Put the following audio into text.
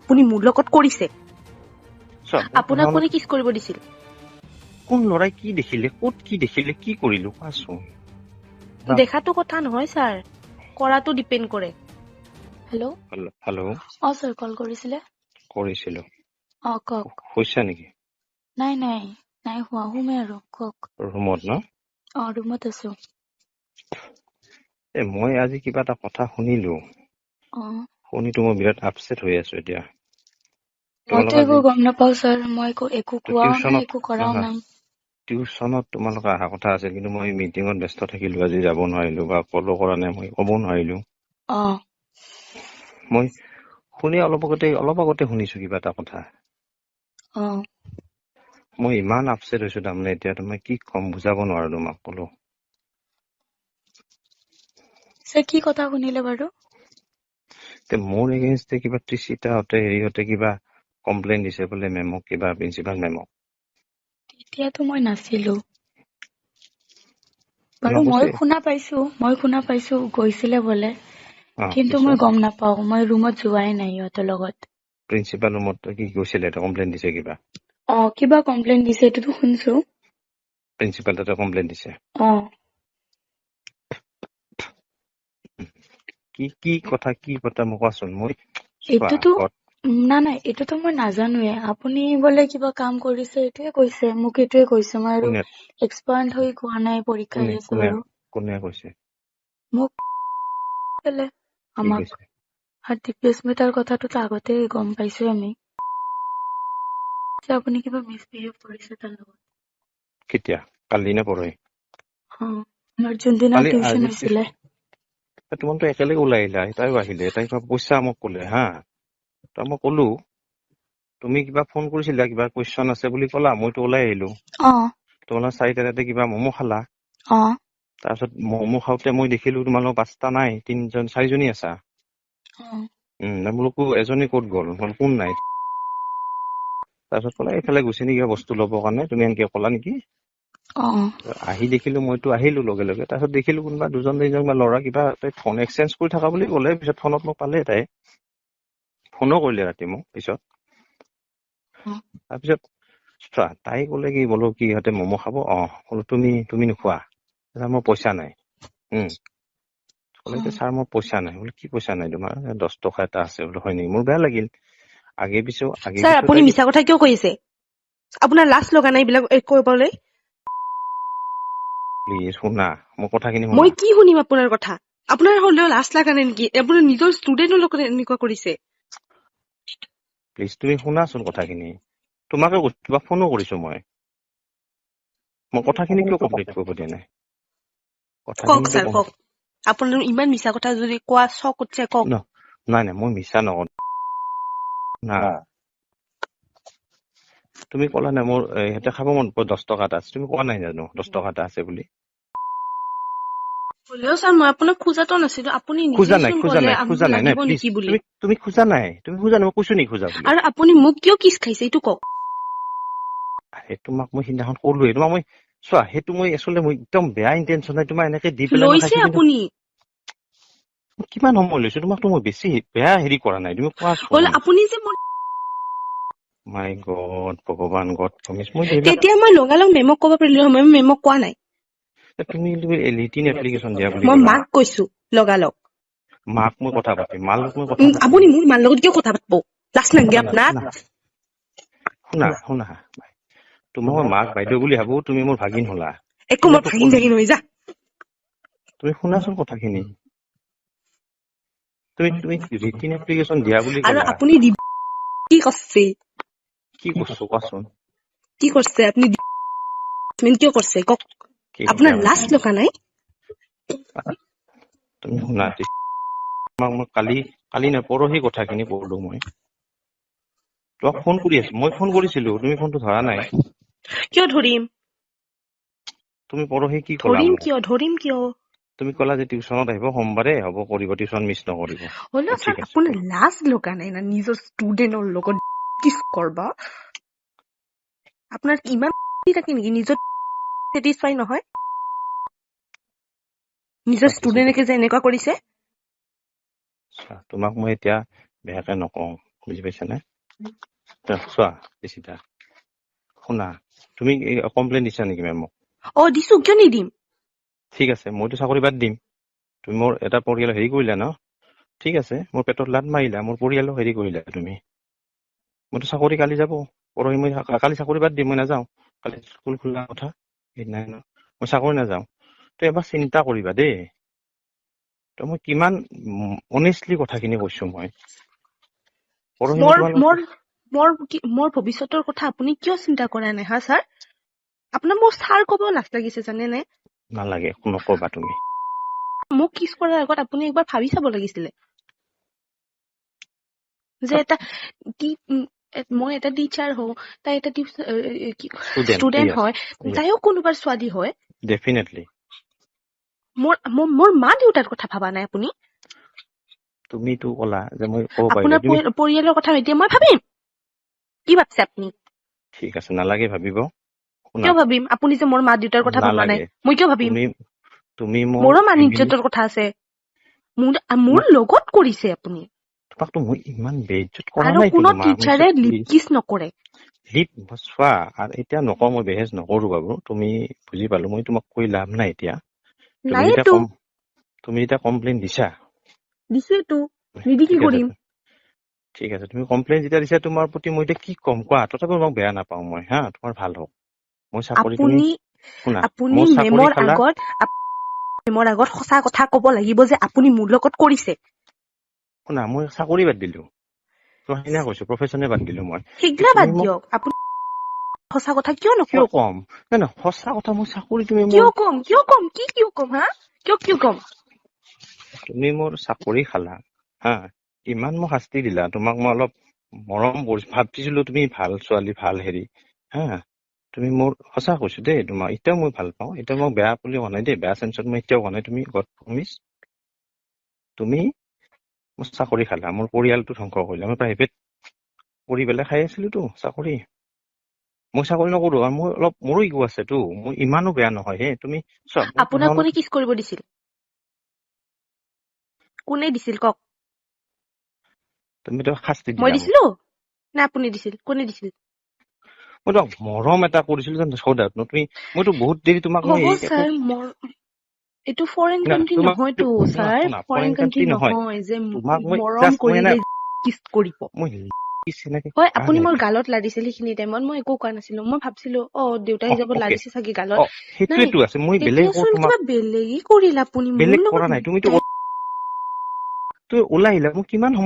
আপুনি মোৰ লগত কৰিছে আপোনাক কোনে কিছ কৰিব দিছিল কোন লৰাই কি দেখিলে ক'ত কি দেখিলে কি কৰিলো কোৱাচোন দেখাটো কথা নহয় ছাৰ কৰাটো ডিপেন্ড কৰে হেল্ল' হেল্ল' ছাৰ কল কৰিছিলে কৰিছিলো কওক হৈছা নেকি নাই নাই নাই হোৱা হুমে আৰু কওক ৰুমত ন ৰুমত আছো মই আজি কিবা এটা কথা শুনিলো শুনিতো মই বিৰাট আপছেট হৈ আছো এতিয়া মইতো একো গম নাপাও ছাৰ মই একো কোৱাও নাই একো কৰাও নাই টিউচনত তোমালোকে অহা কথা আছিল কিন্তু মই মিটিঙত ব্যস্ত থাকিলো আজি যাব নোৱাৰিলো বা কলো কৰা নাই মই ক'ব নোৱাৰিলো মই শুনি অলপ আগতে শুনিছো কিবা এটা কথা মই ইমান আপছেট হৈছো তাৰমানে এতিয়া তোমাক কি কম বুজাব নোৱাৰো তোমাক কলো কি কথা শুনিলে বাৰু মোৰ এগেইনষ্টে কিবা ত্ৰিচিতাহঁতে হেৰিহঁতে কিবা কমপ্লেইন দিছে বোলে মেমক কিবা প্ৰিন্সিপাল মেমক তেতিয়াতো মই নাছিলো বাৰু মই শুনা পাইছো গৈছিলে বোলে কিন্তু মই গম নাপাও মই ৰুমত যোৱাই নাই ইহঁতৰ লগত প্ৰিন্সিপাল ৰুমত কি গৈছিলে কমপ্লেইন দিছে কিবা কিবা কমপ্লেইন দিছে এইটোতো শুনছো প্ৰিন্সিপাল তাতে কমপ্লেইন দিছে কি কথা মোক কোৱাচোন মই এইটোতো নাই এইটোতো মই নাজানোৱে আপুনি বোলে কিবা কাম কৰিছে এইটোৱে কৈছে মোক এইটোৱে কৈছে মই আৰু এক্সপাৰ্ট হৈ কোৱা নাই পৰীক্ষা দি আছো বাৰু কোনে কৈছে মোক আমাক ডিপ্লেচমেণ্টৰ কথাটোতো আগতে গম পাইছো আমি আপুনি কিবা মিছবিহেভ কৰিছে তাৰ লগত কেতিয়া কালি নে পৰহি আমাৰ যোনদিনা টিউচন হৈছিলে তোমালোকে একেলগে ওলাই আহিলা তাইও আহিলে তাই পইচা মোক ক'লে হা তই মই ক'লো তুমি কিবা ফোন কৰিছিলা কিবা কুৱেশ্যন আছে বুলি ক'লা মইতো ওলাই আহিলো তোমালোকে চাৰিটাতে কিবা ম'ম' খালা তাৰপিছত ম'ম' খাওঁতে মই দেখিলো তোমালোক 5টা নাই 4জনী আছা বোলো এজনী ক'ত গ'ল কোন নাই তাৰপিছত ক'লে এইফালে গুচি নেকি বস্তু ল'বৰ কাৰণে তুমি এনেকে ক'লা নেকি আহি দেখিলো মইতো আহিলো লগে লগে তাৰপিছত দেখিলো কোনোবা 2-3জন ল'ৰা কিবা ফোন এক্সচেঞ্জ কৰি থকা বুলি ক'লে পিছত ফোনত মোক পালে তাই ফোনো কৰিলে ৰাতি মোক পিছত তাৰপিছত তাই ক'লে কি বোলো কি ইহঁতে ম'ম' খাব ক'লো তুমি নোখোৱা মোৰ পইচা নাই ক'লে ছাৰ মোৰ পইচা নাই বোলো কি পইচা নাই তোমাৰ 10 টকা এটা আছে বোলো হয় নেকি মোৰ বেয়া লাগিল আগে পিছে আপুনি মিছা কথা কিয় কৈছে আপোনাৰ লাজ লগা নাই এইবিলাক কৰিবলৈ প্লিজ শুনা মোৰ কথাখিনি মই কি শুনিম আপোনাৰ কথা আপোনাৰ হ'লেও লাজ লগা নাই নেকি আপোনাৰ নিজৰ ষ্টুডেণ্টৰ লগত এনেকুৱা কৰিছে প্লিজ তুমি শুনাচোন কথাখিনি তোমাকে কিবা ফোনো কৰিছো মই কথাখিনি কিয় কমপ্লিট কৰিব দিয়া নাই কওক ছাৰ কওক আপোনাৰ ইমান মিছা কথা যদি কোৱা চক উঠছে কওক নাই মই মিছা নকওঁ না তুমি ক'লা নাই মোৰ ইহঁতে খাব মন 10 টকা এটা আছে তুমি কোৱা নাই জানো 10 টকা এটা আছে বুলি হ'লেও ছাৰ মই আপোনাক খোজাটো নাছিলো আপুনি খোজা নাই প্লিজ তুমি খোজা নাই মই কৈছো নেকি খোজা বুলি আৰু আপুনি মোক কিয় কিছ খাইছে এইটো কওক তোমাক মই সিদিনাখন ক'লোৱে তোমাক মই চোৱা সেইটো মই আচলতে মই একদম বেয়া ইণ্টেনশ্যন নাই তোমাৰ এনেকে দি পেলাই লৈছে আপুনি কিমান সময় লৈছো তোমাকতো মই বেছি বেয়া হেৰি কৰা নাই তুমি কোৱাচোন আপুনি যে মাই গড ভগৱান গড প্ৰমিছ তেতিয়া মই লগালগ মেমক ক'ব পাৰিলো মই মেমক কোৱা নাই তুমি ৰিটিন এপ্লিকেশ্যন দিয়া বুলি মই মাক কৈছো লগালগ মাক মই কথা পাতিম আপুনি মোৰ মাৰ লগত কিয় কথা পাতিব লাজ নালাগে আপোনাৰ শুনা তোমাক মই মাক বাইদেউ বুলি ভাবো তুমি মোৰ ভাগিন হলা একো মই ভাগিন হৈ যা তুমি শুনাচোন কথাখিনি তুমি ৰিটিন এপ্লিকেশ্যন দিয়া বুলি আৰু ক'লা আপুনি কি কৰিছে কি কৈছো কোৱাচোন কি কৰিছে আপুনি কিয় কৰিছে কওক আপোনাৰ লাজ লগা নাই তুমি শুনা তোমাক মই কালি নে পৰহি কথাখিনি ক'লো মই তোমাক ফোন কৰি আছো মই ফোন কৰিছিলো তুমি ফোনটো ধৰা নাই কিয় ধৰিম তুমি পৰহি কি ক'লা ধৰিম কিয় তুমি ক'লা যে টিউচনত আহিব সোমবাৰে হ'ব কৰিব টিউচন মিছ নকৰিব হ'লেও ছাৰ আপোনাৰ লাজ লগা নাই না নিজৰ ষ্টুডেণ্টৰ লগত কিছ কৰিব আপোনাৰ ইমান থাকে নেকি নিজৰ ছেটিছফাই নহয় নিজৰ ষ্টুডেণ্টকে যে এনেকুৱা কৰিছে তোমাক মই এতিয়া বেয়াকে নকওঁ বুজি পাইছা নে? চোৱা বেছিটা শুনা, তুমি কমপ্লেইন দিছা নেকি মেমক? দিছো, কিয় নিদিম? ঠিক আছে, মইতো চাকৰি বাদ দিম। তুমি মোৰ এটা পৰিয়াল হেৰি কৰিলা ন? ঠিক আছে, মোৰ পেটত লাত মাৰিলা, মোৰ পৰিয়ালক হেৰি কৰিলা তুমি। মইতো চাকৰি কালি যাব, পৰহি মই কালি চাকৰি বাদ দিম, মই নাযাওঁ। কালি স্কুল খোলা কথা সেইদিনাই ন, মই চাকৰি নাযাওঁ। তো এবাৰ চিন্তা কৰিবা দেই। তো মই কিমান অনেষ্টলি কথাখিনি কৈছো মই। পৰহি মই তোমালোক মোৰ ভৱিষ্যতৰ কথা আপুনি কিয় চিন্তা কৰা নাই হা ছাৰ? আপোনাৰ মোৰ ছাৰ ক'ব লাজ লাগিছে জানেনে? নালাগে, নকবা তুমি। মোক কিছ কৰাৰ আগত আপুনি একবাৰ ভাবি চাব লাগিছিলে যে মই এটা টিচাৰ হওঁ, তাই এটা ষ্টুডেন্ট হয়, তাইও কোনোবাৰ ছোৱালী হয়। ডেফিনেটলি। মোৰ মা দেউতাৰ কথা ভাবা নাই আপুনি? তুমিতো ক'লা যে মই ক'ব আপোনাৰ পাৰিলো পৰিয়ালৰ কথা এতিয়া মই ভাবিম। কি ভাবছে আপুনি? ঠিক আছে, নালাগে ভাবিব। কিয় ভাবিম? আপুনি যে মোৰ মা দেউতাৰ কথা ভাবা নাই, মই কিয় ভাবিম? তুমি মোৰো মান ইজ্জতৰ কথা আছে। মোৰ লগত কৰিছে আপুনি। তোমাকতো মই ইমান বেইজ্জত কৰা আৰু নাই কোনো তোমাৰ। টিচাৰে লিপকিছ নকৰে। চোৱা, আৰু এতিয়া নকওঁ, মই বেহেজ নকৰো বাবু, তুমি বুজি পালো। মই তোমাক কৈ লাভ নাই এতিয়া। তুমি এতিয়া কমপ্লেইন দিছা। দিছেতো, নিদি কি কৰিম? ঠিক আছে, তুমি কমপ্লেইন যেতিয়া দিছা, তোমাৰ প্ৰতি মই এতিয়া কি ক'ম কোৱা? তথাপিও মোক বেয়া নাপাওঁ মই, হা, তোমাৰ ভাল হওক। মই চাকৰি, তুমি শুনা, আপুনি মোৰ চাকৰি খালা। মেমৰ আগত সঁচা কথা ক'ব লাগিব যে আপুনি মোৰ লগত কৰিছে। শুনা, মই চাকৰি বাদ দিলো, মই সেইদিনা কৈছো, প্ৰফেচনে বাদ দিলো মই। সেইগিলা বাদ দিয়ক, আপুনি সঁচা কথা কিয় নকব? কিয় কম? নাই, সঁচা কথা, মই চাকৰি, তুমি কিয় কম? কিয় কম হা? কিয় কম? তুমি মোৰ চাকৰি খালা, হা, ইমান মোক শাস্তি দিলা, তোমাক মই অলপ মৰম কৰিছো, ভাবিছিলো তুমি ভাল ছোৱালী, ভাল হেৰি, হা, তুমি মোৰ, সঁচা কৈছো দেই, তোমাক এতিয়াও মই ভাল পাওঁ। এতিয়া মই বেয়া বুলি কোৱা নাই দেই, বেয়া চেঞ্চত মই এতিয়াও কোৱা নাই। তুমি গড প্ৰমিছ, তুমি মোৰ চাকৰি খালা, মোৰ পৰিয়ালটো ধ্বংস কৰিলা। মই প্ৰাইভেট কৰি পেলাই খাই আছিলোতো চাকৰি। মই চাকৰি নকৰো, আৰু মই অলপ, মোৰো ইগো আছেতো, মই ইমানো বেয়া নহয় হে। তুমি আপোনাক কোনে কিছ কৰিব দিছিল? কোনে দিছিল কওক? তুমিতো শাস্তি মই দিলা মোক। দিছিলো নে আপুনি দিছিল? কোনে দিছিল? মই তোমাক মৰম এটা কৰিছিলো যেন সৌদাত ন, তুমি, মইতো বহুত দেৰি তোমাক মই একো, এইটো ফৰেন কাণ্ট্ৰি নহয়তো ছাৰ, ফৰেন কাণ্ট্ৰি নহয় যে তোমাক মই মৰম জাষ্ট মই কৰিলে কিছ কৰিব। হয়, আপুনি মোৰ গালত লাৰিছিল সেইখিনি টাইমত, মই একো কোৱা নাছিলো। মই ভাবছিলো দেউতাই হিচাপত লাৰিছে চাগে গালত। নাই, সেইটোৱেতো আছে, মই বেলেগ এতিয়াচোন কিবা বেলেগেই কৰিল আপুনি মোৰ বেলেগ লগত। কৰা নাই। তুমিতো ওলাই আহিলা, মোক কিমান সময়